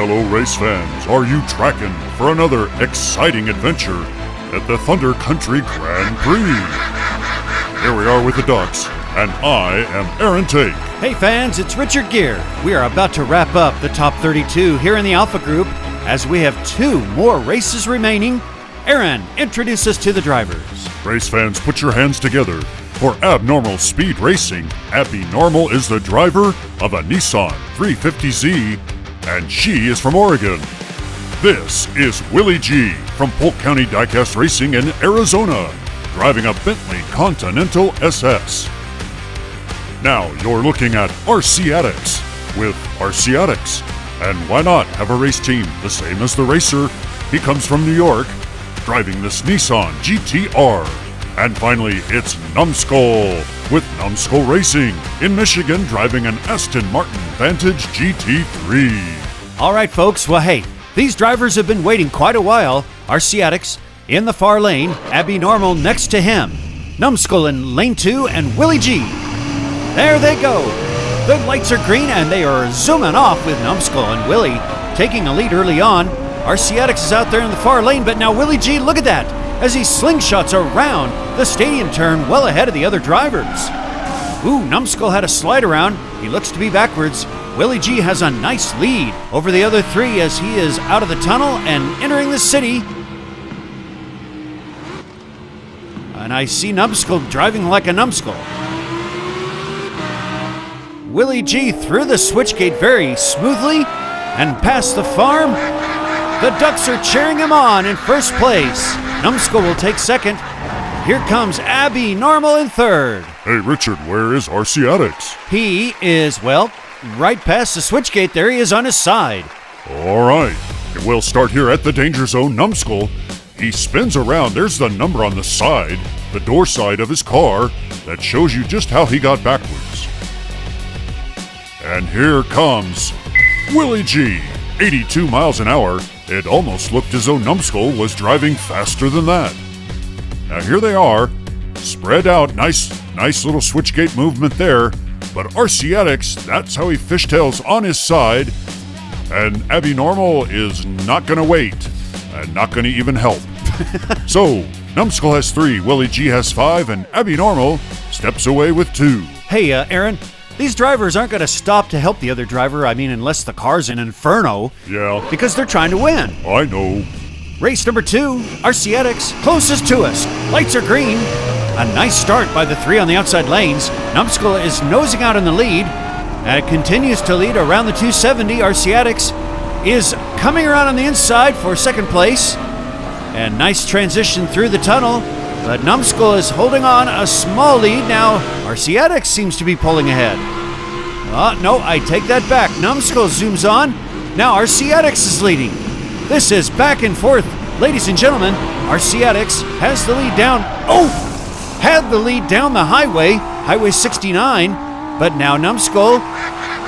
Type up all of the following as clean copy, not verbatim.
Hello race fans, are you tracking for another exciting adventure at the Thunder Country Grand Prix? Here we are with the Ducks, and I am Aaron Take. Hey fans, it's Richard Gere. We are about to wrap up the top 32 here in the Alpha Group as we have 2 more races remaining. Aaron, introduce us to the drivers. Race fans, put your hands together. For Abnormal Speed Racing, Abby Normal is the driver of a Nissan 350Z, and she is from Oregon. This is Willie G from Polk County Diecast Racing in Arizona, driving a Bentley Continental SS. Now you're looking at RC Addicts with RC Addicts. And why not have a race team the same as the racer? He comes from New York, driving this Nissan GTR. And finally, it's Numbskull with Numbskull Racing in Michigan, driving an Aston Martin Vantage GT3. All right, folks. Well, hey, these drivers have been waiting quite a while. RC Addicts in the far lane, Abby Normal next to him, Numbskull in lane 2, and Willie G. There they go. The lights are green, and they are zooming off with Numbskull and Willie taking a lead early on. RC Addicts is out there in the far lane, but now Willie G, look at that, as he slingshots around the stadium turn well ahead of the other drivers. Ooh, Numbskull had a slide around. He looks to be backwards. Willie G has a nice lead over the other 3 as he is out of the tunnel and entering the city. And I see Numbskull driving like a Numbskull. Willie G through the switchgate very smoothly and past the farm. The Ducks are cheering him on in first place. Numbskull will take second. Here comes Abby Normal in third. Hey Richard, where is RC Addicts? He is, well, right past the switchgate. There he is on his side. All right, we'll start here at the danger zone. Numbskull, he spins around. There's the number on the side, the door side of his car, that shows you just how he got backwards. And here comes Willie G, 82 miles an hour. It almost looked as though Numbskull was driving faster than that. Now here they are, spread out, nice little switchgate movement there, but RC Addicts, that's how he fishtails on his side, and Abby Normal is not gonna wait, and not gonna even help. So, Numbskull has 3, Willie G has 5, and Abby Normal steps away with 2. Hey, Aaron, these drivers aren't going to stop to help the other driver, unless the car's an inferno. Yeah. Because they're trying to win. I know. Race number 2, RC Addicts, closest to us. Lights are green. A nice start by the 3 on the outside lanes. Numbskull is nosing out in the lead. And it continues to lead around the 270. RC Addicts is coming around on the inside for second place. And nice transition through the tunnel. But Numbskull is holding on a small lead. Now, RC Addicts seems to be pulling ahead. No, I take that back. Numbskull zooms on. Now RC Addicts is leading. This is back and forth. Ladies and gentlemen, RC Addicts has the lead down. Had the lead down the highway, Highway 69. But now Numbskull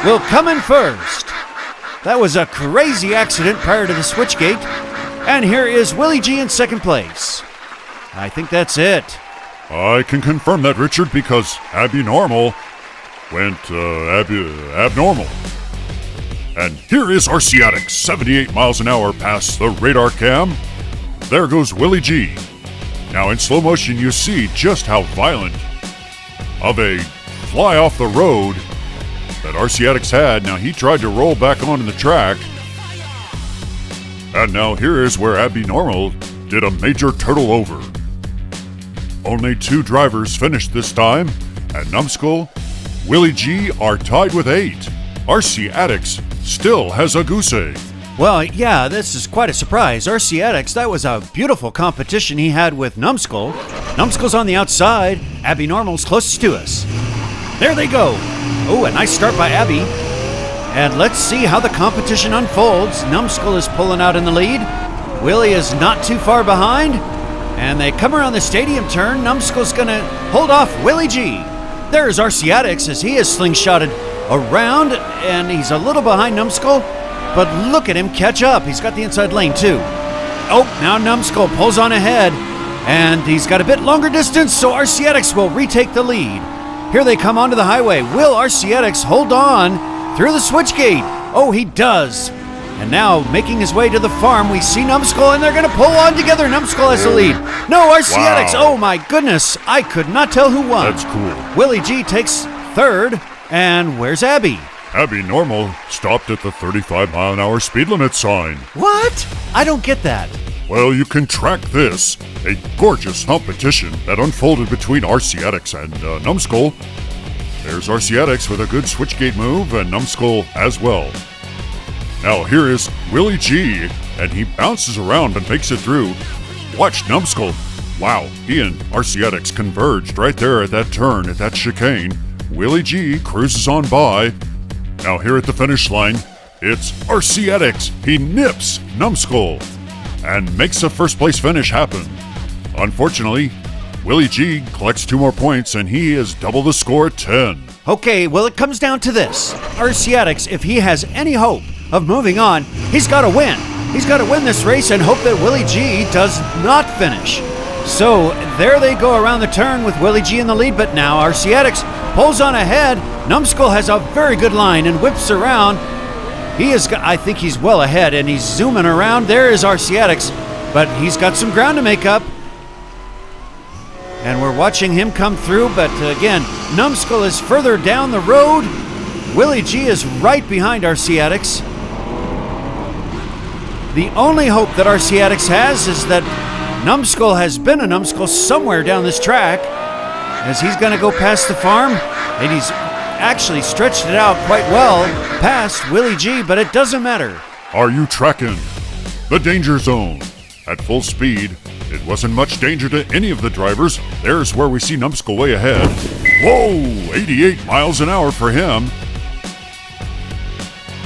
will come in first. That was a crazy accident prior to the switchgate. And here is Willie G in second place. I think that's it. I can confirm that, Richard, because Abby Normal went abnormal. And here is RC Addicts, 78 miles an hour past the radar cam. There goes Willie G. Now in slow motion, you see just how violent of a fly off the road that RC Addicts had. Now he tried to roll back onto the track. And now here is where Abby Normal did a major turtle over. Only 2 drivers finished this time, and Numbskull, Willie G are tied with 8. RC Addicts still has a goose egg. Well, yeah, this is quite a surprise. RC Addicts, that was a beautiful competition he had with Numbskull. Numbskull's on the outside. Abby Normal's closest to us. There they go. Oh, a nice start by Abby. And let's see how the competition unfolds. Numbskull is pulling out in the lead. Willie is not too far behind. And they come around the stadium turn. Numbskull's going to hold off Willie G. There's RC Addicts as he is slingshotted around, and he's a little behind Numbskull, but look at him catch up. He's got the inside lane too. Now Numbskull pulls on ahead, and he's got a bit longer distance, so RC Addicts will retake the lead. Here they come onto the highway. Will RC Addicts hold on through the switchgate? Oh, he does. And now, making his way to the farm, we see Numbskull, and they're going to pull on together. Numbskull has the lead. No, Arciatics. Wow. Oh, my goodness. I could not tell who won. That's cool. Willie G takes third. And where's Abby? Abby Normal stopped at the 35-mile-an-hour speed limit sign. What? I don't get that. Well, you can track this. A gorgeous competition that unfolded between Arciatics and Numbskull. There's Arciatics with a good switchgate move, and Numbskull as well. Now here is Willie G, and he bounces around and makes it through. Watch Numbskull. Wow, he and Arciatics converged right there at that turn, at that chicane. Willie G cruises on by. Now here at the finish line, it's Arciatics. He nips Numbskull and makes a first place finish happen. Unfortunately, Willie G collects 2 more points, and he is double the score at 10. Okay, well, it comes down to this. Arciatics, if he has any hope of moving on, he's got to win. He's got to win this race and hope that Willie G does not finish. So there they go around the turn with Willie G in the lead, but now Arciatics pulls on ahead. Numbskull has a very good line and whips around. I think he's well ahead, and he's zooming around. There is Arciatics, but he's got some ground to make up. And we're watching him come through, but again, Numbskull is further down the road. Willie G is right behind Arciatics. The only hope that Arciatics has is that Numbskull has been a Numbskull somewhere down this track, as he's going to go past the farm, and he's actually stretched it out quite well past Willie G, but it doesn't matter. Are you tracking the danger zone? At full speed, it wasn't much danger to any of the drivers. There's where we see Numbskull way ahead. Whoa, 88 miles an hour for him.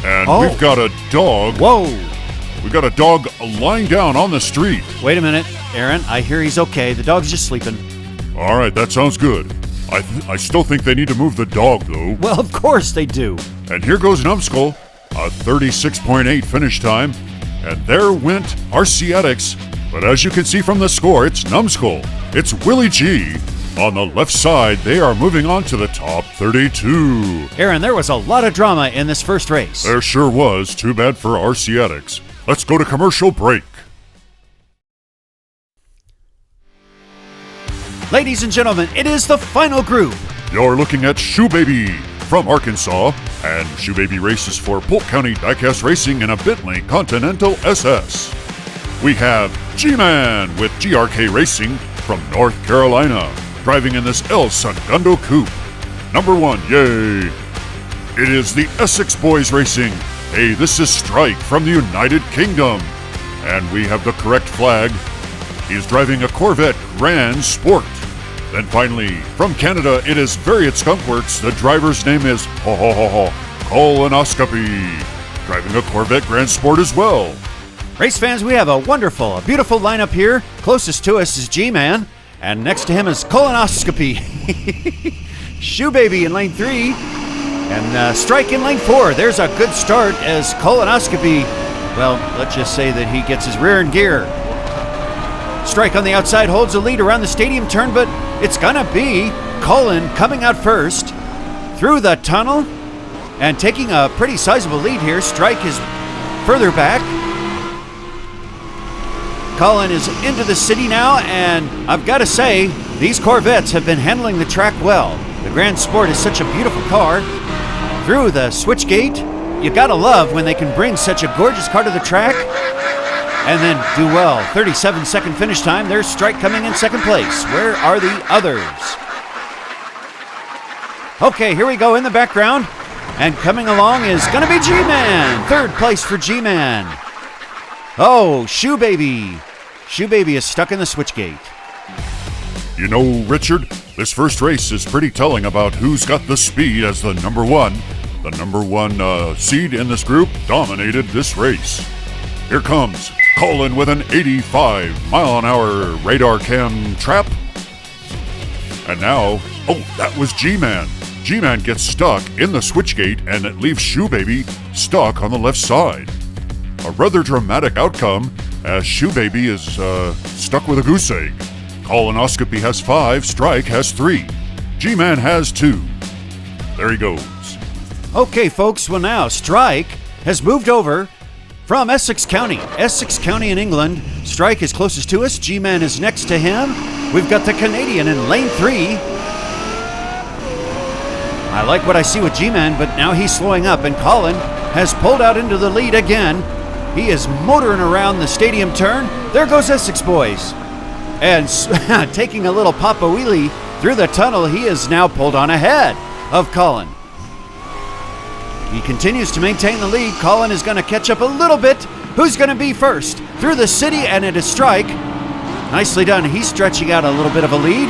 And we've got a dog. Whoa. We got a dog lying down on the street. Wait a minute, Aaron. I hear he's okay. The dog's just sleeping. All right, that sounds good. I still think they need to move the dog, though. Well, of course they do. And here goes Numbskull, a 36.8 finish time. And there went Arciatics. But as you can see from the score, it's Numbskull. It's Willie G. On the left side, they are moving on to the top 32. Aaron, there was a lot of drama in this first race. There sure was. Too bad for Arciatics. Let's go to commercial break. Ladies and gentlemen, it is the final group. You're looking at Shoe Baby from Arkansas, and Shoe Baby races for Polk County Diecast Racing in a Bentley Continental SS. We have G-Man with GRK Racing from North Carolina, driving in this El Segundo Coupe. Number 1, yay! It is the Essex Boys Racing. Hey, this is Strike from the United Kingdom. And we have the correct flag. He's driving a Corvette Grand Sport. Then finally, from Canada, it is Variant Skunkworks. The driver's name is Colonoscopy, driving a Corvette Grand Sport as well. Race fans, we have a beautiful lineup here. Closest to us is G-Man, and next to him is Colonoscopy. Shoe Baby in lane 3, and Strike in lane 4. There's a good start as Colonoscopy, well, let's just say that he gets his rear in gear. Strike on the outside holds the lead around the stadium turn, but it's gonna be Colin coming out first through the tunnel and taking a pretty sizable lead here. Strike is further back. Colin is into the city now, and I've got to say, these Corvettes have been handling the track well. The Grand Sport is such a beautiful car. Through the switchgate, you gotta love when they can bring such a gorgeous car to the track and then do well. 37-second finish time. There's Strike coming in second place. Where are the others? Okay, here we go in the background. And coming along is going to be G-Man. Third place for G-Man. Oh, Shoe Baby. Shoe Baby is stuck in the switchgate. You know, Richard, this first race is pretty telling about who's got the speed as the number 1. The number 1 seed in this group dominated this race. Here comes Colin with an 85-mile-an-hour radar cam trap. And now, that was G-Man. G-Man gets stuck in the switchgate, and it leaves Shoe Baby stuck on the left side. A rather dramatic outcome, as Shoe Baby is stuck with a goose egg. Colonoscopy has 5, Strike has 3. G-Man has 2. There he goes. Okay, folks, well now Strike has moved over From Essex County in England, Strike is closest to us. G-Man is next to him. We've got the Canadian in lane 3. I like what I see with G-Man, but now he's slowing up, and Colin has pulled out into the lead again. He is motoring around the stadium turn. There goes Essex Boys. And taking a little Papa Wheelie through the tunnel, he is now pulled on ahead of Colin. He continues to maintain the lead. Colin is going to catch up a little bit. Who's going to be first? Through the city, and it is Strike. Nicely done. He's stretching out a little bit of a lead.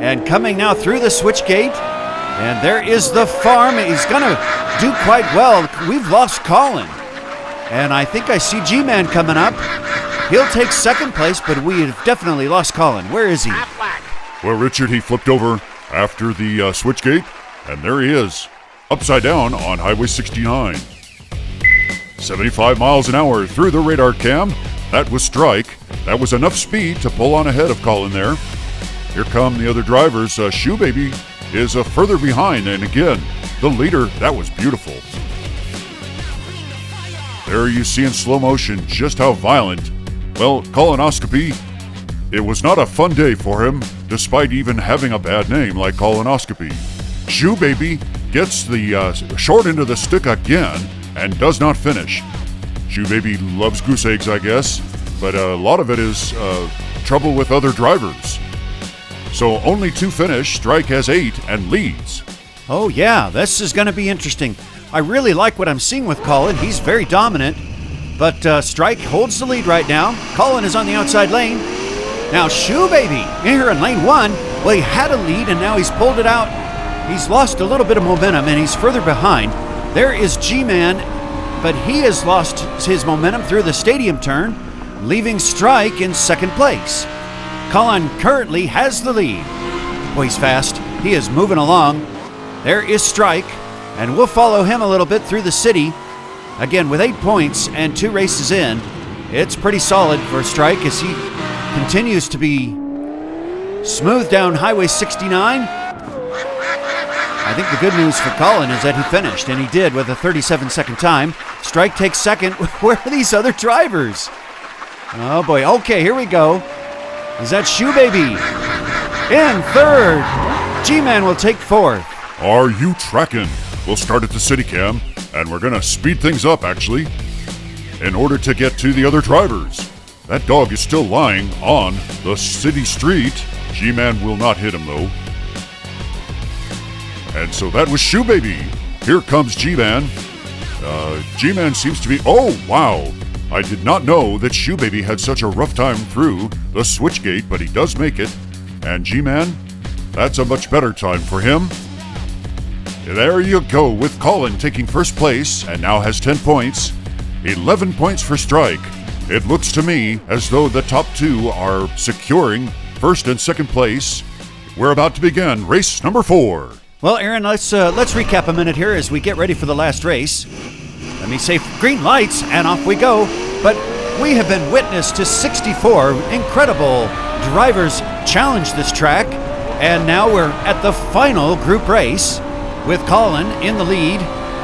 And coming now through the switch gate. And there is the farm. He's going to do quite well. We've lost Colin. And I think I see G-Man coming up. He'll take second place, but we have definitely lost Colin. Where is he? Well, Richard, he flipped over after the switch gate. And there he is, upside down on Highway 69. 75 miles an hour through the radar cam. That was Strike. That was enough speed to pull on ahead of Colin there. Here come the other drivers. Shoe Baby is further behind. And again, the leader, that was beautiful. There you see in slow motion just how violent. Well, colonoscopy, it was not a fun day for him, despite even having a bad name like colonoscopy. Shoe Baby gets the short end of the stick again and does not finish. Shoe Baby loves goose eggs, I guess, but a lot of it is trouble with other drivers. So only 2 finish. Strike has 8 and leads. Oh yeah, this is going to be interesting. I really like what I'm seeing with Colin. He's very dominant, but Strike holds the lead right now. Colin is on the outside lane. Now Shoe Baby here in lane 1. Well, he had a lead and now he's pulled it out. He's lost a little bit of momentum and he's further behind. There is G-Man, but he has lost his momentum through the stadium turn, leaving Strike in second place. Colin currently has the lead. Boy, he's fast. He is moving along. There is Strike, and we'll follow him a little bit through the city. Again, with 8 points and 2 races in, it's pretty solid for Strike as he continues to be smooth down Highway 69. I think the good news for Colin is that he finished, and he did with a 37-second time. Strike takes second. Where are these other drivers? Oh boy, okay, here we go. Is that Shoe Baby? In third. G-Man will take fourth. Are you tracking? We'll start at the city cam, and we're going to speed things up, actually, in order to get to the other drivers. That dog is still lying on the city street. G-Man will not hit him, though. And so that was Shoe Baby. Here comes G-Man. G-Man seems to be... Oh, wow. I did not know that Shoe Baby had such a rough time through the switch gate, but he does make it. And G-Man, that's a much better time for him. There you go, with Colin taking first place and now has 10 points. 11 points for Strike. It looks to me as though the top 2 are securing first and second place. We're about to begin race number 4. Well, Aaron, let's recap a minute here as we get ready for the last race. Let me say green lights, and off we go. But we have been witness to 64 incredible drivers challenge this track, and now we're at the final group race with Colin in the lead.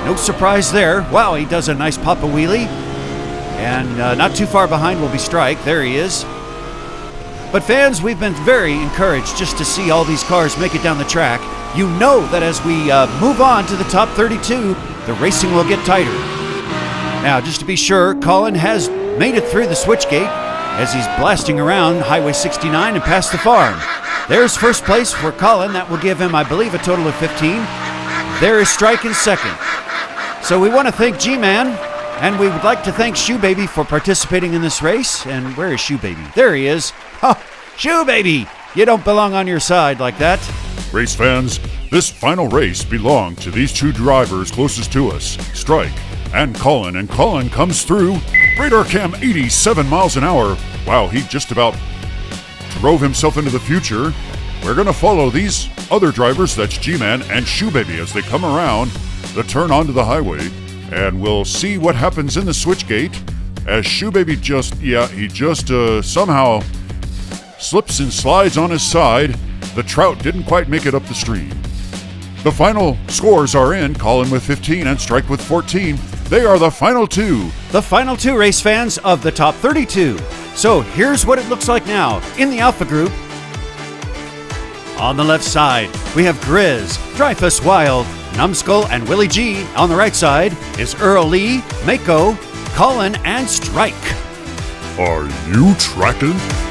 No surprise there. Wow, he does a nice Papa Wheelie. And not too far behind will be Strike. There he is. But fans, we've been very encouraged just to see all these cars make it down the track. You know that as we move on to the top 32, the racing will get tighter. Now, just to be sure, Colin has made it through the switch gate as he's blasting around Highway 69 and past the farm. There's first place for Colin. That will give him, I believe, a total of 15. There is Strike in second. So we want to thank G-Man, and we would like to thank Shoe Baby for participating in this race. And where is Shoe Baby? There he is. Oh, Shoe Baby! You don't belong on your side like that. Race fans, this final race belonged to these 2 drivers closest to us, Strike and Colin comes through. Radar cam 87 miles an hour. Wow, he just about drove himself into the future. We're going to follow these other drivers, that's G-Man and Shoe Baby, as they come around the turn onto the highway, and we'll see what happens in the switch gate as Shoe Baby somehow slips and slides on his side. The trout didn't quite make it up the stream. The final scores are in. Colin with 15 and Strike with 14. They are the final two. The final two race fans of the top 32. So here's what it looks like now in the Alpha group. On the left side, we have Grizz, Dreyfus Wild, Numbskull, and Willie G. On the right side is Earl Lee, Mako, Colin, and Strike. Are you tracking?